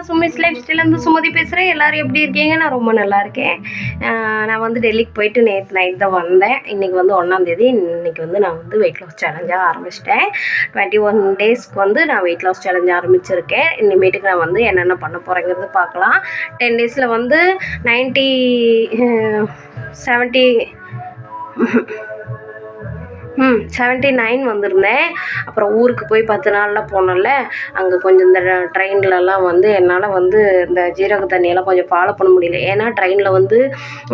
Sumi's life ஸ்டைலேருந்து Sumathi பேசுகிறேன். எல்லோரும் எப்படி இருக்கீங்க? நான் ரொம்ப நல்லா இருக்கேன். நான் வந்து டெல்லிக்கு போயிட்டு நேற்று நைட் தான் வந்தேன். இன்றைக்கி வந்து 1ஆம் தேதி. இன்றைக்கி வந்து நான் வந்து வெயிட் லாஸ் சேலஞ்சாக ஆரம்பிச்சிட்டேன். 21 டேஸ்க்கு வந்து நான் வெயிட் லாஸ் சேலஞ்ச் ஆரம்பிச்சிருக்கேன். இனிமேட்டுக்கு நான் வந்து என்னென்ன பண்ண போகிறேங்கிறது பார்க்கலாம். 10 டேஸில் வந்து 79 வந்திருந்தேன். அப்புறம் ஊருக்கு போய் 10 நாளில் போனோம்ல, அங்கே கொஞ்சம் இந்த ட்ரெயின்லலாம் வந்து என்னால் வந்து இந்த ஜீரக தண்ணியெல்லாம் கொஞ்சம் ஃபாலோ பண்ண முடியல. ஏன்னா ட்ரெயினில் வந்து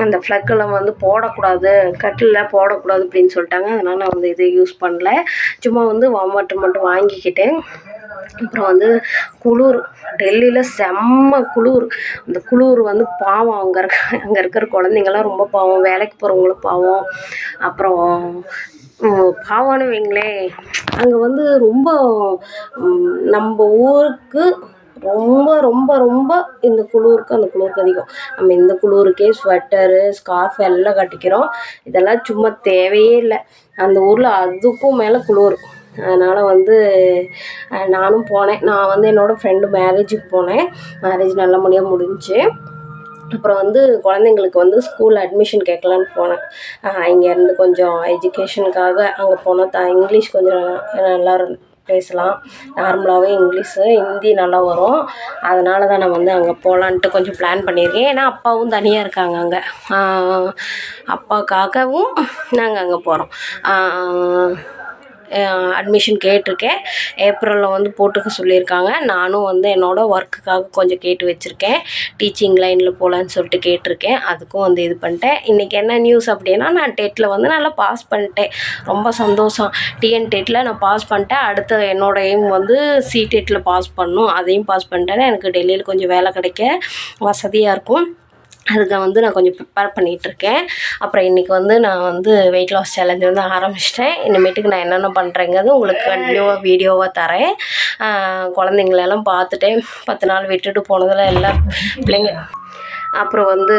அந்த ஃப்ளக்கெல்லாம் வந்து போடக்கூடாது, கட்டிலில் போடக்கூடாது அப்படின்னு சொல்லிட்டாங்க. அதனால் நான் வந்து இது யூஸ் பண்ணல. சும்மா வந்து வார்ம் வாட்டர் மட்டும் வாங்கிக்கிட்டேன். அப்புறம் வந்து குளிர், டெல்லியில் செம்ம குளிர். அந்த குளிர் வந்து பாவம், அங்கே இருக்கிற குழந்தைங்கள்லாம் ரொம்ப பாவம், வேலைக்கு போகிறவங்களும் பாவம். அப்புறம் பாவம்னு வைங்களேன், அங்கே வந்து ரொம்ப நம்ம ஊருக்கு ரொம்ப ரொம்ப ரொம்ப இந்த குளிருக்கு அந்த குளிருக்கு அதிகம். நம்ம இந்த குளிருக்கே ஸ்வெட்டரு ஸ்கார்ஃப் எல்லாம் கட்டிக்கிறோம். இதெல்லாம் சும்மா தேவையே இல்லை. அந்த ஊரில் அதுக்கும் மேலே குளிர். அதனால் வந்து நானும் போனேன். நான் வந்து என்னோடய ஃப்ரெண்டு மேரேஜுக்கு போனேன். மேரேஜ் நல்லபடியாக முடிஞ்சுச்சு. அப்புறம் வந்து குழந்தைங்களுக்கு வந்து ஸ்கூல் அட்மிஷன் கேட்கலான்னு போனேன். இங்கேருந்து கொஞ்சம் எஜுகேஷனுக்காக அங்கே போனால் இங்கிலீஷ் கொஞ்சம் நல்லா பேசலாம். நார்மலாகவே இங்கிலீஷு ஹிந்தி நல்லா வரும். அதனால தான் நான் வந்து அங்கே போகலான்ட்டு கொஞ்சம் பிளான் பண்ணியிருக்கேன். ஏன்னா அப்பாவும் தனியாக இருக்காங்க அங்கே. அப்பாவுக்காகவும் நாங்கள் அங்கே போகிறோம். அட்மிஷன் கேட்டிருக்கேன். ஏப்ரலில் வந்து போட்டுக்க சொல்லியிருக்காங்க. நானும் வந்து என்னோடய ஒர்க்குக்காக கொஞ்சம் கேட்டு வச்சுருக்கேன். டீச்சிங் லைனில் போகலான்னு சொல்லிட்டு கேட்டிருக்கேன். அதுக்கும் வந்து இது பண்ணிட்டேன். இன்றைக்கி என்ன நியூஸ் அப்படின்னா, நான் டெட்டில் வந்து நல்லா பாஸ் பண்ணிட்டேன். ரொம்ப சந்தோஷம். டிஎன் டெட்டில் நான் பாஸ் பண்ணிட்டேன். அடுத்து என்னோடய எய்ம் வந்து சிடெட்டில் பாஸ் பண்ணணும். அதையும் பாஸ் பண்ணிட்டேன்னா எனக்கு டெல்லியில் கொஞ்சம் வேலை கிடைக்க வசதியாக இருக்கும். அதுக்கு வந்து நான் கொஞ்சம் ப்ரிப்பேர் பண்ணிகிட்ருக்கேன். அப்புறம் இன்றைக்கி வந்து நான் வந்து வெயிட் லாஸ் சேலஞ்ச் வந்து ஆரம்பிச்சிட்டேன். இனிமேட்டுக்கு நான் என்னென்ன பண்ணுறேங்கிறது உங்களுக்கு கண்டினியூவாக வீடியோவாக தரேன். குழந்தைங்களெல்லாம் பார்த்துட்டேன். 10 நாள் விட்டுட்டு போனதில் எல்லாம் பிள்ளைங்க அப்புறம் வந்து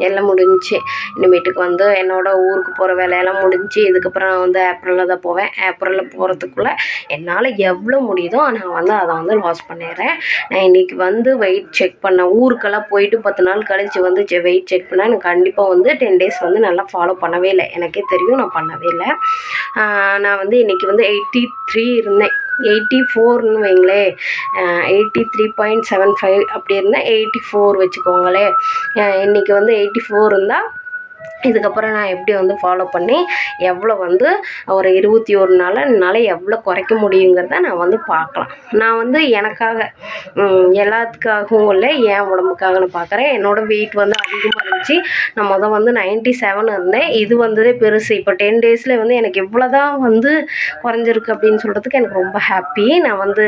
எல்லாம் முடிஞ்சிச்சு. இனிமேட்டுக்கு வந்து என்னோடய ஊருக்கு போகிற வேலையெல்லாம் முடிஞ்சு. இதுக்கப்புறம் நான் வந்து ஏப்ரலில் தான் போவேன். ஏப்ரலில் போகிறதுக்குள்ளே என்னால் எவ்வளோ முடியுதோ நான் வந்து அதை வந்து லாஸ் பண்ணிடுறேன். நான் இன்றைக்கி வந்து வெயிட் செக் பண்ணேன். ஊருக்கெல்லாம் போயிட்டு 10 நாள் கழித்து வந்து வெயிட் செக் பண்ணேன். எனக்கு கண்டிப்பாக வந்து 10 டேஸ் வந்து நல்லா ஃபாலோ பண்ணவே இல்லை. எனக்கே தெரியும் நான் பண்ணவே இல்லை. நான் வந்து இன்றைக்கி வந்து 83 இருந்தேன். 84ன்னு வைங்களேன். 83.75 அப்படி இருந்தால் 84 வச்சுக்கோங்களேன். இன்றைக்கி வந்து 84 இருந்தால் இதுக்கப்புறம் நான் எப்படி வந்து ஃபாலோ பண்ணி எவ்வளோ வந்து ஒரு 21 நாளில் என்னால் எவ்வளோ குறைக்க முடியுங்கிறத நான் வந்து பார்க்கலாம். நான் வந்து எனக்காக எல்லாத்துக்காகவும் இல்லை, என் உடம்புக்காக நான் பார்க்குறேன். என்னோடய வெயிட் வந்து அதிகமாக இருந்துச்சு. நான் வந்து 97 இருந்தேன். இது வந்ததே பெருசு. இப்போ 10 டேஸில் வந்து எனக்கு இவ்வளோ தான் வந்து குறைஞ்சிருக்கு அப்படின்னு சொல்கிறதுக்கு எனக்கு ரொம்ப ஹாப்பி. நான் வந்து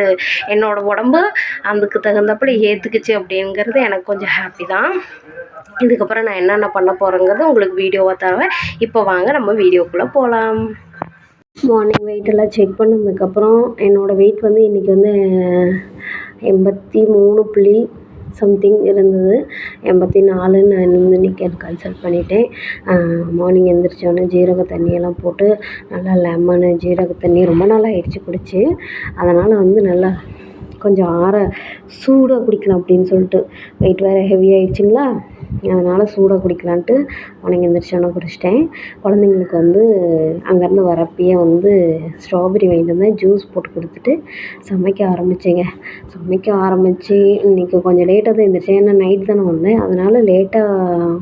என்னோடய உடம்பு அதுக்கு தகுந்தப்படி ஏற்றுக்குச்சு அப்படிங்கிறது எனக்கு கொஞ்சம் ஹாப்பி தான். இதுக்கப்புறம் நான் என்னென்ன பண்ண போகிறேங்கிறது உங்களுக்கு வீடியோவாக தருவேன். இப்போ வாங்க நம்ம வீடியோக்குள்ளே போகலாம். மார்னிங் வெயிட்டெல்லாம் செக் பண்ணதுக்கப்புறம் என்னோடய வெயிட் வந்து இன்றைக்கி வந்து 83 சம்திங் இருந்தது. 84 நான் இன்றைக்கி கன்சல்ட் பண்ணிவிட்டேன். மார்னிங் எழுந்திரிச்சோன்னே ஜீரக தண்ணியெல்லாம் போட்டு நல்லா லெமனு ஜீரக தண்ணி ரொம்ப நாள் ஆயிடுச்சு குடிச்சு. அதனால் வந்து நல்லா கொஞ்சம் சூடாக குடிக்கலாம் அப்படின்னு சொல்லிட்டு, வெயிட் வேறு ஹெவி ஆகிடுச்சிங்களா, அதனால் சூடாக குடிக்கலான்ட்டு மார்னிங் எழுந்திரிச்சோன்னே குடிச்சிட்டேன். குழந்தைங்களுக்கு வந்து அங்கேருந்து வரப்பயே வந்து ஸ்ட்ராபெரி வாங்கிட்டு வந்தேன். ஜூஸ் போட்டு கொடுத்துட்டு சமைக்க ஆரம்பித்தேங்க. சமைக்க ஆரம்பித்து இன்றைக்கி கொஞ்சம் லேட்டாக தான் எழுந்திரிச்சேன். ஏன்னா நைட் தானே வந்தேன். அதனால் லேட்டாக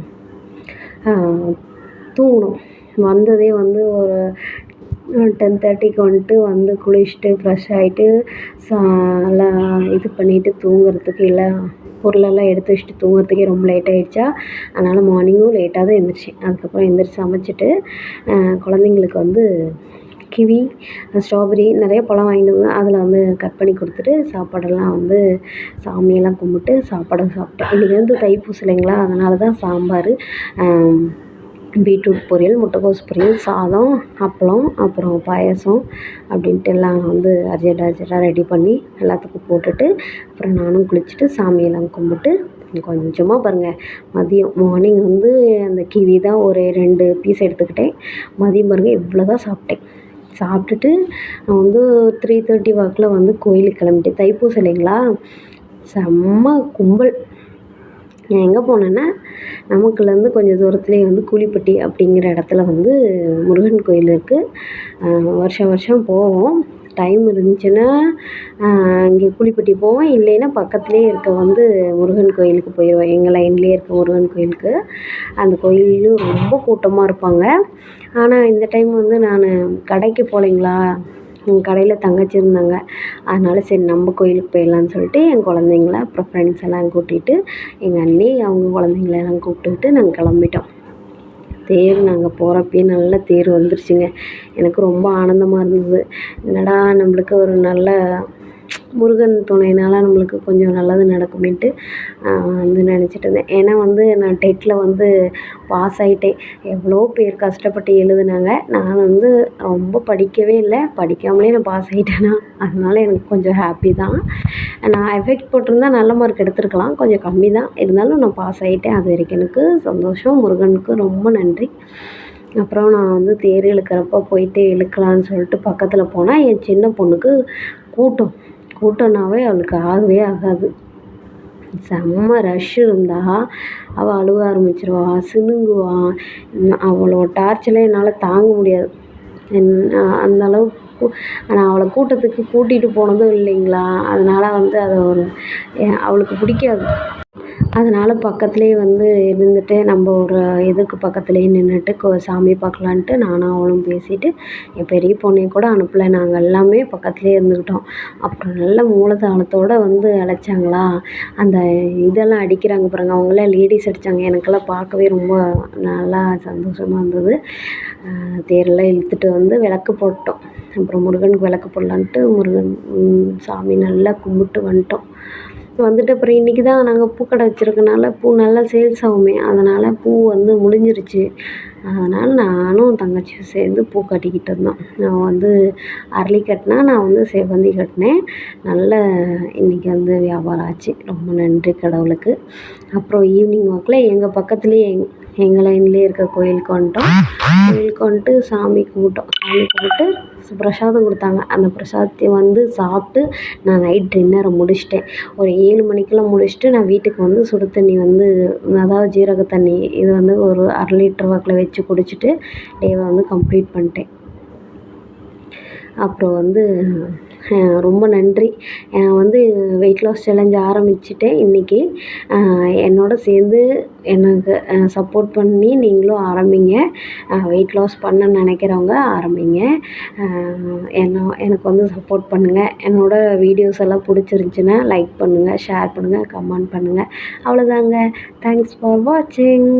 தூங்கணும். வந்ததே வந்து ஒரு 10:30க்கு வந்துட்டு வந்து குளிச்சுட்டு ஃப்ரெஷ் ஆகிட்டு எல்லாம் இது பண்ணிவிட்டு தூங்குறதுக்கு எல்லாம் பொருளெல்லாம் எடுத்து வச்சுட்டு தூங்குறதுக்கே ரொம்ப லேட் ஆகிடுச்சா. அதனால் மார்னிங்கும் லேட்டாக தான் எழுந்திரிச்சேன். அதுக்கப்புறம் எழுந்திரிச்சு சமைச்சிட்டு குழந்தைங்களுக்கு வந்து கிவி ஸ்ட்ராபெரி நிறைய பழம் வாங்கிட்டு வந்தேன். அதில் வந்து கட் பண்ணி கொடுத்துட்டு சாப்பாடெல்லாம் வந்து சாமியெல்லாம் கும்பிட்டு சாப்பாடும் சாப்பிட்டேன். இன்றைக்கி வந்து தைப்பூசம் இல்லைங்களா, அதனால தான் சாம்பார், பீட்ரூட் பொரியல், முட்டைக்கோஸ் பொரியல், சாதம், அப்பளம், அப்புறம் பாயாசம் அப்படின்ட்டு எல்லாம் வந்து அர்ஜென்ட்டாக ரெடி பண்ணி எல்லாத்துக்கும் போட்டுட்டு அப்புறம் நானும் குளிச்சுட்டு சாமியெல்லாம் கும்பிட்டு கொஞ்சமாக பாருங்கள் மதியம் மார்னிங் வந்து அந்த கிவி தான் ஒரு 2 பீஸ் எடுத்துக்கிட்டேன். மதியம் பாருங்கள் இவ்வளோ தான் சாப்பிட்டேன். சாப்பிட்டுட்டு நான் வந்து 3:30 வாக்கில் வந்து கோயிலுக்கு கிளம்பிட்டேன். தைப்பூசம் இல்லைங்களா, செம்ம கும்பல். நான் எங்கே போனேன்னா, நமக்குலேருந்து கொஞ்சம் தூரத்துலேயே வந்து கூலிப்பட்டி அப்படிங்கிற இடத்துல வந்து முருகன் கோயில் இருக்குது. வருஷம் வருஷம் போவோம். டைம் இருந்துச்சுன்னா இங்கே கூலிப்பட்டி போவோம். இல்லைன்னா பக்கத்துலேயே இருக்க வந்து முருகன் கோயிலுக்கு போயிடுவேன். எங்கள் லைன்லேயே இருக்க முருகன் கோயிலுக்கு. அந்த கோயிலும் ரொம்ப கூட்டமாக இருப்பாங்க. ஆனால் இந்த டைம் வந்து நான் கடைக்கு போகலைங்களா, கடையில் தங்கச்சி இருந்தாங்க. அதனால சரி நம்ம கோயிலுக்கு போயிடலான்னு சொல்லிட்டு என் குழந்தைங்கள அப்புறம் ஃப்ரெண்ட்ஸ் எல்லாம் கூட்டிகிட்டு எங்கள் அண்ணி அவங்க குழந்தைங்கள எல்லாம் கூப்பிட்டுக்கிட்டு நாங்கள் கிளம்பிட்டோம். தேர் நாங்கள் போகிறப்பயே நல்ல தேர் வந்துருச்சுங்க. எனக்கு ரொம்ப ஆனந்தமாக இருந்தது. என்னடா நம்மளுக்கு ஒரு நல்ல முருகன் துணையினால் நம்மளுக்கு கொஞ்சம் நல்லது நடக்குமேன்ட்டு வந்து நினச்சிட்டு இருந்தேன். ஏன்னா வந்து நான் டெட்டில் வந்து பாஸ் ஆகிட்டேன். எவ்வளோ பேர் கஷ்டப்பட்டு எழுதுனாங்க. நான் வந்து ரொம்ப படிக்கவே இல்லை. படிக்காமலே நான் பாஸ் ஆகிட்டேனா, அதனால எனக்கு கொஞ்சம் ஹாப்பி தான். நான் எஃபெக்ட் போட்டிருந்தா நல்ல மார்க் எடுத்திருக்கலாம். கொஞ்சம் கம்மி தான். இருந்தாலும் நான் பாஸ் ஆகிட்டேன். அது வரைக்கும் எனக்கு சந்தோஷம். முருகனுக்கு ரொம்ப நன்றி. அப்புறம் நான் வந்து தேர் இழுக்கிறப்ப போயிட்டு இழுக்கலான்னு சொல்லிட்டு பக்கத்தில் போனால் என் சின்ன பொண்ணுக்கு கூட்டம்னாவே அவளுக்கு ஆகவே ஆகாது. செம்ம ரஷ் இருந்தால் அவள் அழுவ ஆரம்பிச்சிருவா, சிணுங்குவா. அவளோட டார்ச்சரை என்னால் தாங்க முடியாது. அந்த அளவுக்கு நான் அவளை கூட்டத்துக்கு கூட்டிகிட்டு போனதும் இல்லைங்களா, அதனால் வந்து அது அவளுக்கு பிடிக்காது. அதனால் பக்கத்துலேயே வந்து இருந்துட்டு நம்ம ஒரு இதுக்கு பக்கத்துலேயே நின்றுட்டு சாமி பார்க்கலான்ட்டு நானும் அவளும் பேசிட்டு என் பெரிய பொண்ணையும் கூட அனுப்பலை. நாங்கள் எல்லாமே பக்கத்துலேயே இருந்துக்கிட்டோம். அப்புறம் நல்ல மூலதாளத்தோடு வந்து அழைச்சாங்களா, அந்த இதெல்லாம் அடிக்கிறாங்க பாருங்க, அவங்களாம் லேடிஸ் அடித்தாங்க. எனக்கெல்லாம் பார்க்கவே ரொம்ப நல்லா சந்தோஷமாக இருந்தது. தேரெல்லாம் இழுத்துட்டு வந்து விளக்கு போட்டோம். அப்புறம் முருகனுக்கு விளக்கு போடலான்ட்டு முருகன் சாமி நல்லா கும்பிட்டு வந்துட்டோம். வந்துட்டு அப்புறம் இன்றைக்கி தான் நாங்கள் பூக்கடை வச்சுருக்கனால பூ நல்லா சேல்ஸ் ஆகுமே, அதனால் பூ வந்து முடிஞ்சிருச்சு. அதனால் நானும் தங்கச்சியும் சேர்ந்து பூ கட்டிக்கிட்டு இருந்தோம். நான் வந்து அரளி கட்டினா, நான் வந்து செவ்வந்தி கட்டினேன். நல்ல இன்றைக்கி வந்து வியாபாரம் ஆச்சு. ரொம்ப நன்றி கடவுளுக்கு. அப்புறம் ஈவினிங் வாக்கில் எங்கள் பக்கத்துலேயே எங்கள் லைன்லேயே இருக்க கோயிலுக்கு வந்துட்டோம். கோயிலுக்கு வந்துட்டு சாமி கும்பிட்டு பிரசாதம் கொடுத்தாங்க. அந்த பிரசாதத்தை வந்து சாப்பிட்டு நான் நைட் டின்னரை முடிச்சிட்டேன். ஒரு 7 மணிக்கெல்லாம் முடிச்சுட்டு நான் வீட்டுக்கு வந்து சுடு தண்ணி வந்து, அதாவது ஜீரக தண்ணி, இது வந்து ஒரு 1/2 லிட்டர் வாக்கில் வச்சு குடிச்சிட்டு டேவை வந்து கம்ப்ளீட் பண்ணிட்டேன். அப்புறம் வந்து ரொம்ப நன்றி. நான் வந்து வெயிட் லாஸ் சேலஞ்ச் ஆரம்பிச்சிட்டேன் இன்றைக்கி. என்னோட சேர்ந்து எனக்கு சப்போர்ட் பண்ணி நீங்களும் ஆரம்பிங்க. வெயிட் லாஸ் பண்ண நினைக்கிறவங்க ஆரம்பிங்க. எனக்கு வந்து சப்போர்ட் பண்ணுங்கள். என்னோடய வீடியோஸ் எல்லாம் பிடிச்சிருந்துச்சின்னா லைக் பண்ணுங்கள், ஷேர் பண்ணுங்கள், கமெண்ட் பண்ணுங்கள். அவ்வளோதாங்க. தேங்க்ஸ் ஃபார் வாட்சிங்.